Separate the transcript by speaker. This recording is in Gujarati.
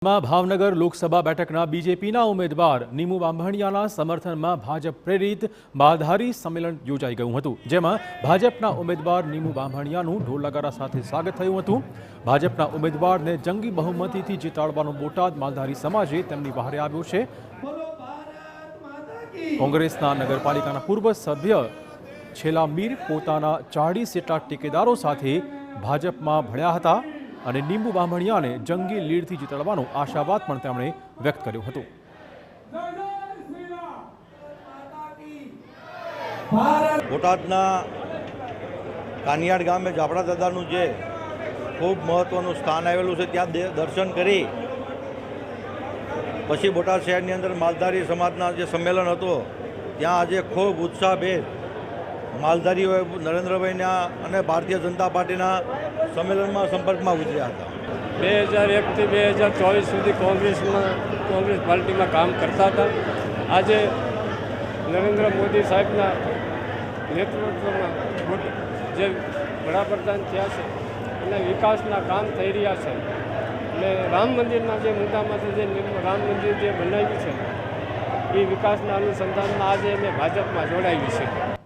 Speaker 1: ભાવનગર લોકસભા બેઠકના બીજેપીના ઉમેદવાર નીમુ બાંભણિયાના સમર્થનમાં ભાજપ પ્રેરિત માલધારી સંમેલન યોજાઈ ગયું હતું, જેમાં ભાજપના ઉમેદવાર નીમુ બાંભણિયાનું ઢોલ નગારા સાથે સ્વાગત થયું હતું। ભાજપના ઉમેદવારને જંગી બહુમતીથી જીતાડવાનો બોટાદ માલધારી સમાજે તેમની વહારે આવ્યો છે। કોંગ્રેસના નગરપાલિકાના પૂર્વ સભ્ય છેલ્લા મીર પોતાના 40 જેટલા ટેકેદારો સાથે ભાજપમાં ભળ્યા હતા અને નીમુ બાંભણિયાને જંગી લીડથી જીતાડવાનો આશાવાદ પણ તેમણે વ્યક્ત કર્યો હતો।
Speaker 2: બોટાદના કાનિયાડ ગામે જાપડા દાદાનું જે ખૂબ મહત્વનું સ્થાન આવેલું છે, ત્યાં દર્શન કરી પછી બોટાદ શહેરની અંદર માલધારી સમાજના જે સંમેલન હતો, ત્યાં આજે ખૂબ ઉત્સાહભેર માલધારીઓએ નરેન્દ્રભાઈના અને ભારતીય જનતા પાર્ટીના સંમેલનમાં સંપર્કમાં ઉતર્યા હતા।
Speaker 3: 2001થી 2024 સુધી કોંગ્રેસ પાર્ટીમાં કામ કરતા હતા। આજે નરેન્દ્ર મોદી સાહેબના નેતૃત્વમાં જે વડાપ્રધાન થયા છે અને વિકાસના કામ થઈ રહ્યા છે અને રામ મંદિરના જે મુદ્દામાંથી જે રામ મંદિર જે બનાવ્યું છે એ વિકાસના અનુસંધાનમાં આજે અમે ભાજપમાં જોડાયું છે।